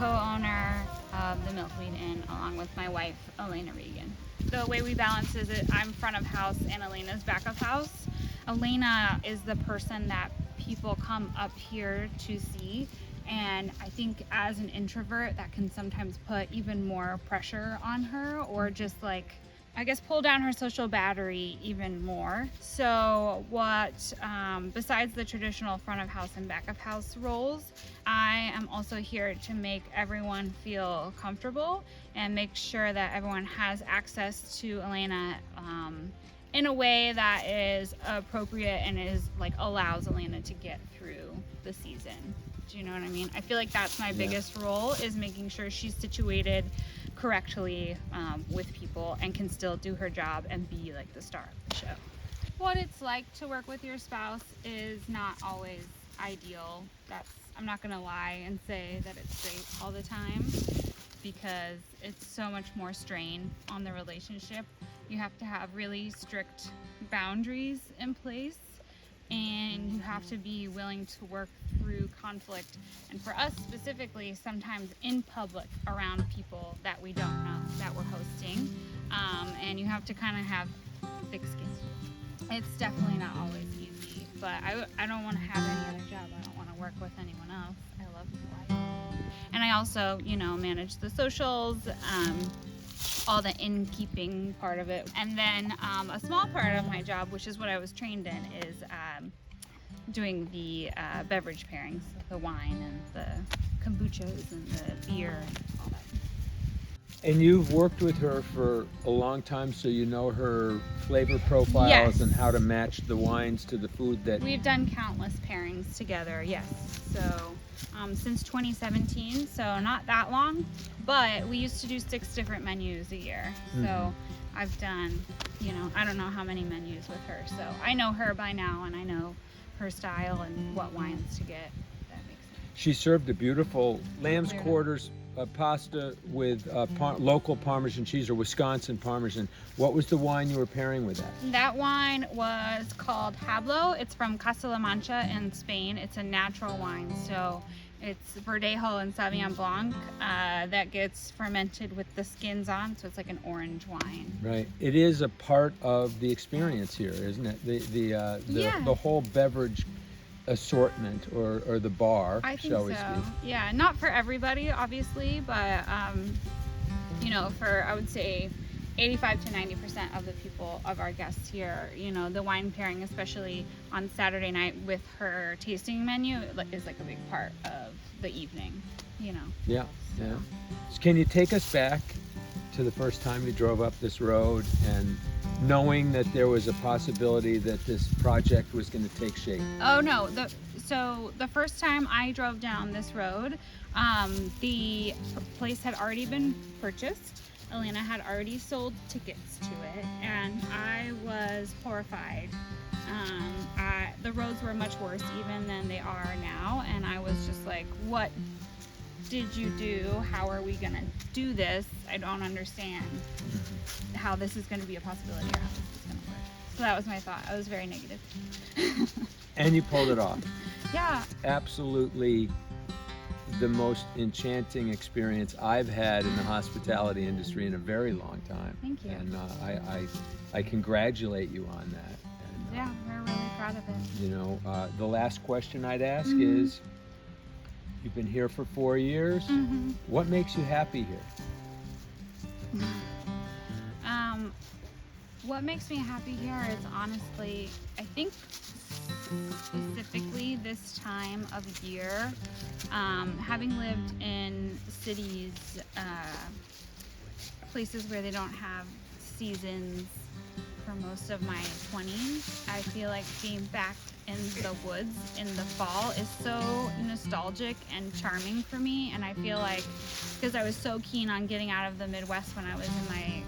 co-owner of the Milkweed Inn along with my wife, Elena Regan. The way we balance is that I'm front of house and Elena's back of house. Elena is the person that people come up here to see, and I think as an introvert that can sometimes put even more pressure on her, or just like, I guess, pull down her social battery even more. So besides the traditional front of house and back of house roles, I am also here to make everyone feel comfortable and make sure that everyone has access to Elena in a way that is appropriate and is like allows Elena to get through the season. Do you know what I mean? I feel like that's my biggest role, is making sure she's situated correctly with people and can still do her job and be like the star of the show. What it's like to work with your spouse is not always ideal. I'm not gonna lie and say that it's great all the time, because it's so much more strain on the relationship. You have to have really strict boundaries in place, and you have to be willing to work through conflict, and for us specifically, sometimes in public around people that we don't know that we're hosting, and you have to kind of have thick skin. It's definitely not always easy, but I don't want to have any other job. I don't want to work with anyone else. I love life. And I also, manage the socials, all the innkeeping part of it. And then a small part of my job, which is what I was trained in, is doing the beverage pairings, the wine and the kombuchas and the beer and all that. And you've worked with her for a long time, so you know her flavor profiles. Yes. And how to match the wines to the food that... We've done countless pairings together, yes. So since 2017, so not that long, but we used to do 6 different menus a year. So I've done, I don't know how many menus with her. So I know her by now, and I know her style and what wines to get. That makes sense. She served a beautiful lamb's quarters pasta with local Parmesan cheese, or Wisconsin Parmesan. What was the wine you were pairing with that? That wine was called Hablo. It's from Castilla Mancha in Spain. It's a natural wine, so it's Verdejo and Sauvignon Blanc that gets fermented with the skins on, so it's like an orange wine. Right. It is a part of the experience here, isn't it? The whole beverage assortment, or the bar, I think shall we so. speak. Yeah, not for everybody, obviously, but for, I would say, 85 to 90% of the people, of our guests here, the wine pairing, especially on Saturday night with her tasting menu, is like a big part of the evening, Yeah. So can you take us back to the first time you drove up this road, and knowing that there was a possibility that this project was going to take shape? Oh no, so the first time I drove down this road, the place had already been purchased. Elena had already sold tickets to it, and I was horrified. The roads were much worse even than they are now, and I was just like, what did you do? How are we gonna do this? I don't understand how this is gonna be a possibility, or how this is gonna work. So that was my thought. I was very negative. And you pulled it off. Yeah. Absolutely the most enchanting experience I've had in the hospitality industry in a very long time. Thank you. And I congratulate you on that. And, yeah, we're really proud of it. The last question I'd ask is, you've been here for 4 years. What makes you happy here? What makes me happy here is, honestly, I think specifically this time of year, having lived in cities, places where they don't have seasons for most of my 20s, I feel like being back in the woods in the fall is so nostalgic and charming for me. And I feel like, because I was so keen on getting out of the Midwest when I was in my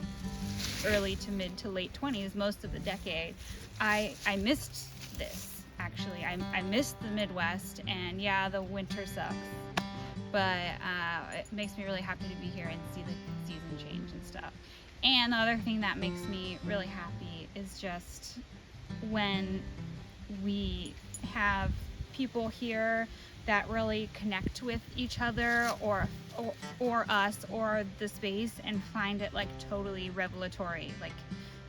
early to mid to late 20s, most of the decade, I missed this, actually. I missed the Midwest, and yeah, the winter sucks, but it makes me really happy to be here and see the season change and stuff. And the other thing that makes me really happy is just when we have people here that really connect with each other or us or the space and find it like totally revelatory. Like,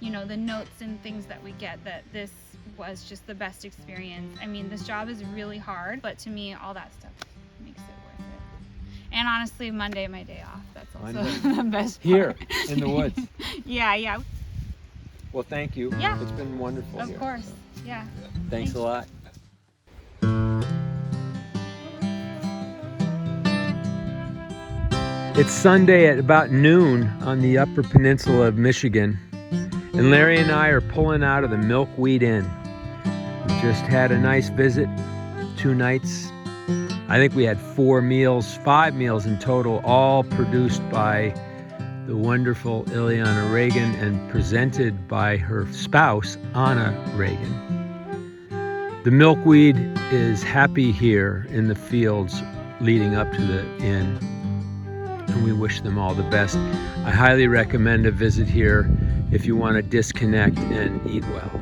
you know, the notes and things that we get, that this was just the best experience. I mean, this job is really hard, but to me, all that stuff makes it worth it. And honestly, Monday, my day off. That's also the best part. Here in the woods. Yeah. Well, thank you. Yeah. It's been wonderful. Of here. course. Yeah. Thanks a lot. It's Sunday at about noon on the Upper Peninsula of Michigan, and Larry and I are pulling out of the Milkweed Inn. We just had a nice visit, 2 nights. I think we had 5 meals in total, all produced by the wonderful Ileana Regan and presented by her spouse, Anna Regan. The milkweed is happy here in the fields leading up to the inn, and we wish them all the best. I highly recommend a visit here if you want to disconnect and eat well.